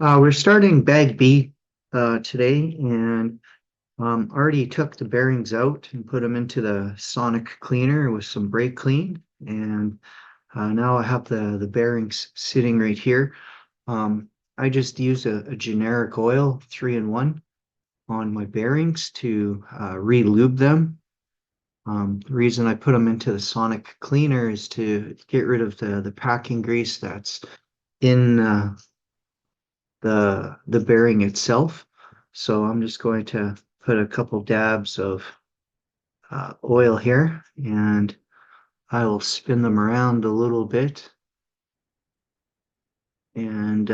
We're starting bag B today, and already took the bearings out and put them into the sonic cleaner with some brake clean. And now I have the bearings sitting right here. Um, I just use a generic oil, 3-in-1, on my bearings to re-lube them. The reason I put them into the sonic cleaner is to get rid of the packing grease that's in the bearing itself. So I'm just going to put a couple dabs of oil here, and I will spin them around a little bit and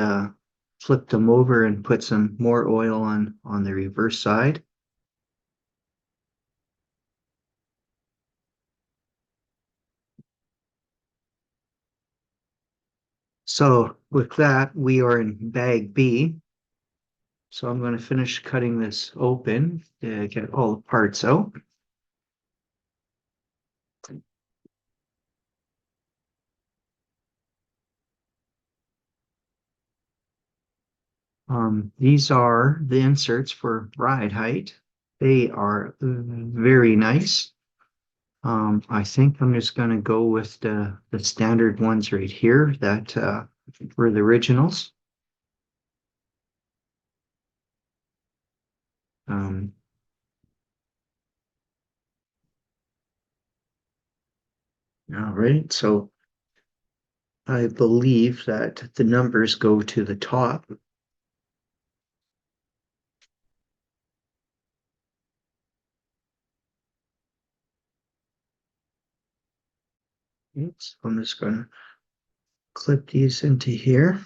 flip them over and put some more oil on the reverse side. So with that, we are in bag B. So I'm going to finish cutting this open to get all the parts out. These are the inserts for ride height. They are very nice. I think I'm just going to go with the standard ones right here that were the originals. Um, all right, so I believe that the numbers go to the top. Oops, I'm just going to clip these into here.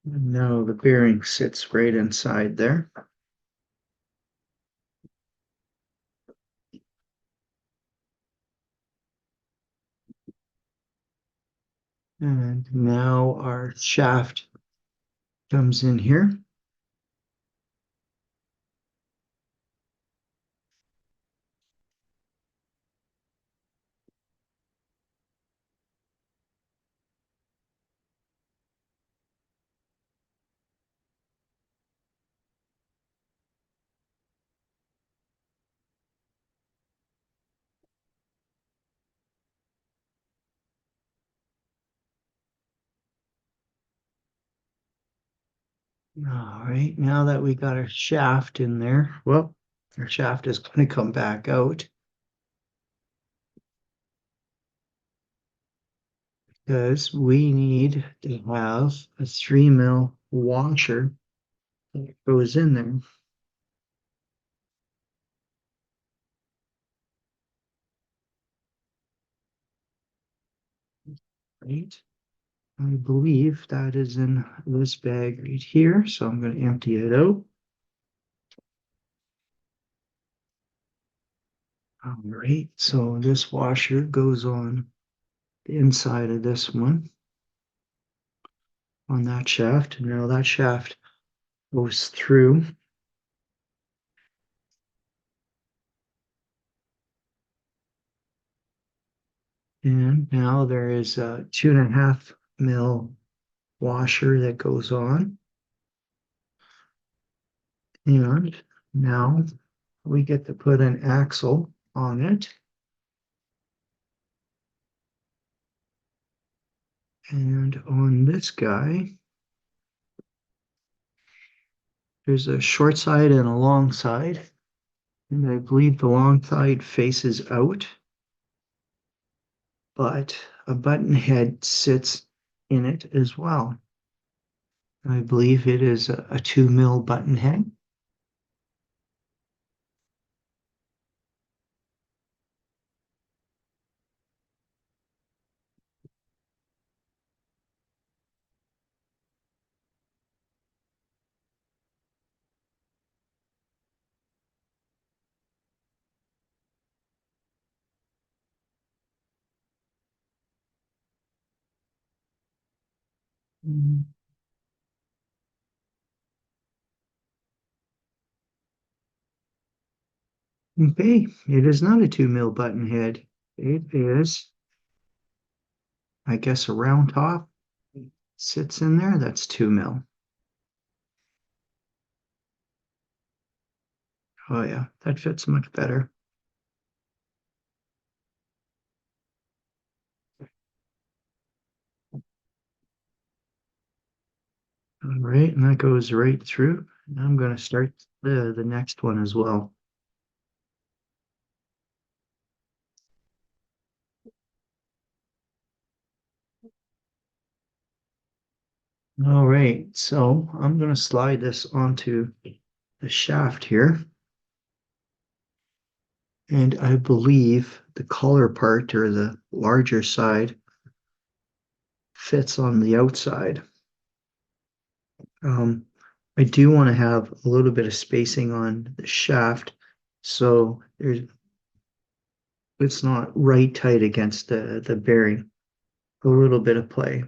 And now the bearing sits right inside there. And now our shaft comes in here. All right, now that we got our shaft in there, well, our shaft is going to come back out because we need to have a 3 mil washer that goes in there, right? I believe that is in this bag right here, so I'm going to empty it out. All right, so this washer goes on the inside of this one on that shaft. Now that shaft goes through, and now there is a 2.5 mil washer that goes on. And now we get to put an axle on it. And on this guy, there's a short side and a long side. And I believe the long side faces out, but a button head sits in it as well. I believe it is a 2 mil button head. Okay, it is not a 2 mil button head. It is, I guess, a round top sits in there. That's 2 mil. Oh yeah, that fits much better. All right, and that goes right through. Now I'm going to start the next one as well. All right, so I'm going to slide this onto the shaft here. And I believe the collar part or the larger side fits on the outside. Um, I do want to have a little bit of spacing on the shaft so it's not right tight against the bearing. A little bit of play.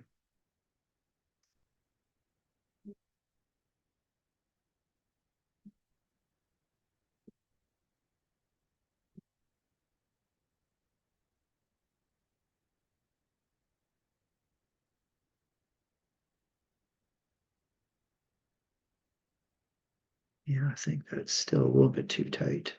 Yeah, I think that's still a little bit too tight.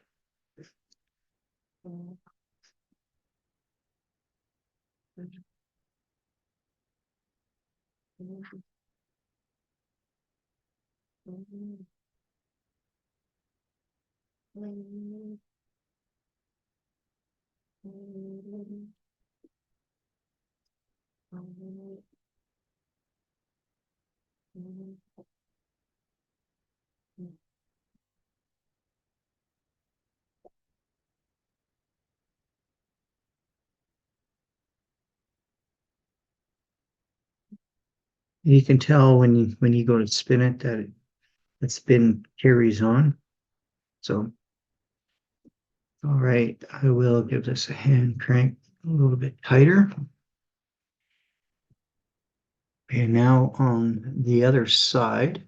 You can tell when you go to spin it that the spin carries on. So, all right, I will give this a hand crank a little bit tighter. And now on the other side,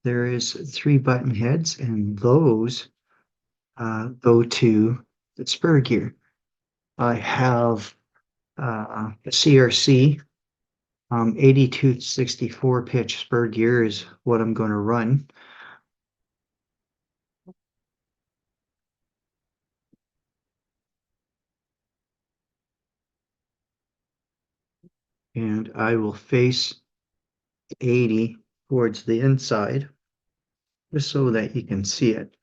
there is 3 button heads, and those go to the spur gear. I have a CRC 8264 pitch spur gear is what I'm going to run. And I will face 80 towards the inside just so that you can see it.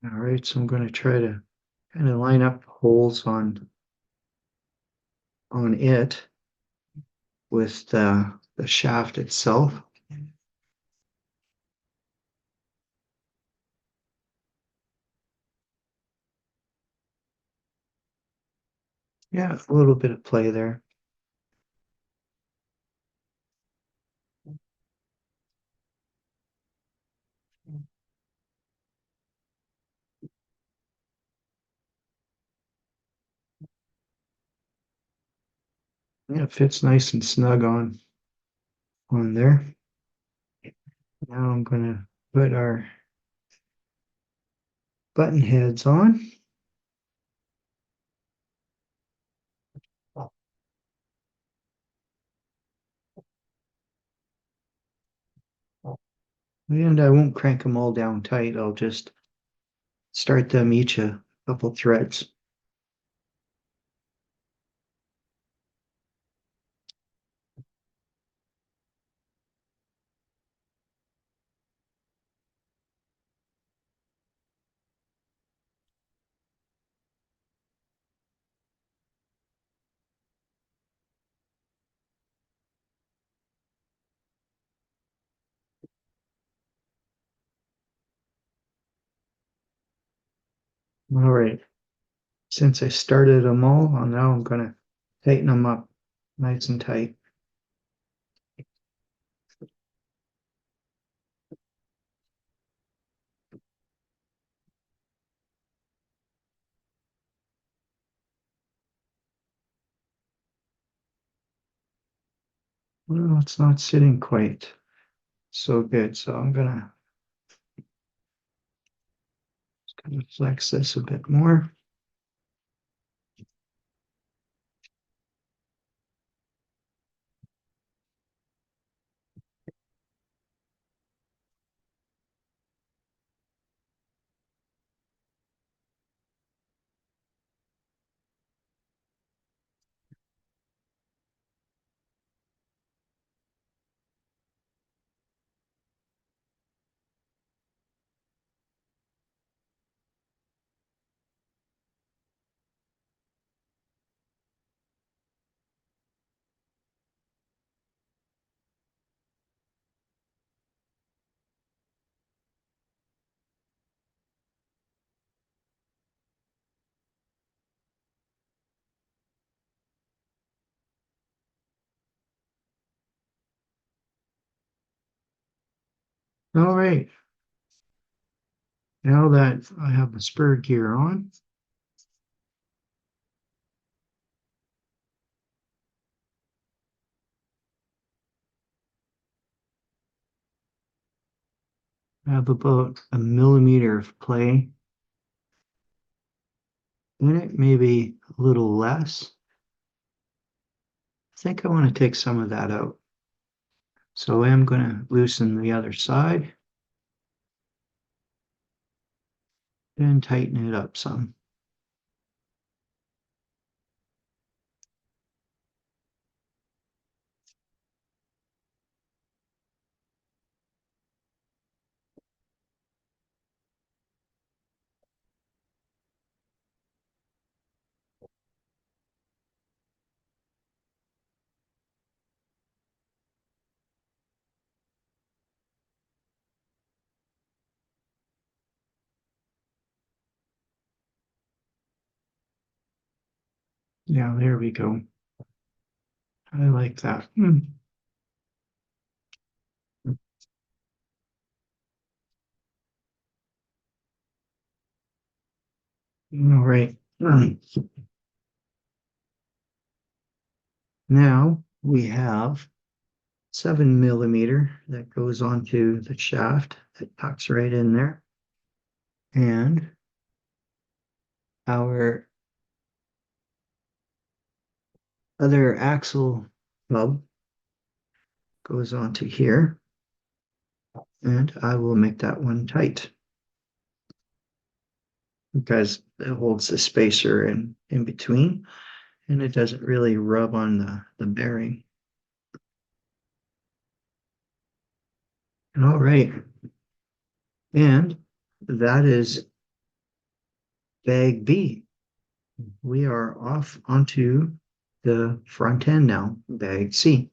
All right, so I'm going to try to kind of line up holes on it with the shaft itself. Yeah, a little bit of play there. Yeah, it fits nice and snug on there. Now I'm gonna put our button heads on. And I won't crank them all down tight. I'll just start them each a couple threads. All right. Since I started them all, now I'm gonna tighten them up nice and tight. Well, it's not sitting quite so good, so I'm gonna kind of flex this a bit more. All right, now that I have the spur gear on, I have about a millimeter of play in it, maybe a little less. I think I want to take some of that out. So I am going to loosen the other side and tighten it up some. Yeah, there we go. I like that. All right. Now we have 7 millimeter that goes onto the shaft that tucks right in there. And our other axle hub goes onto here. And I will make that one tight because it holds the spacer in between and it doesn't really rub on the bearing. All right. And that is bag B. We are off onto the front end now, bag C.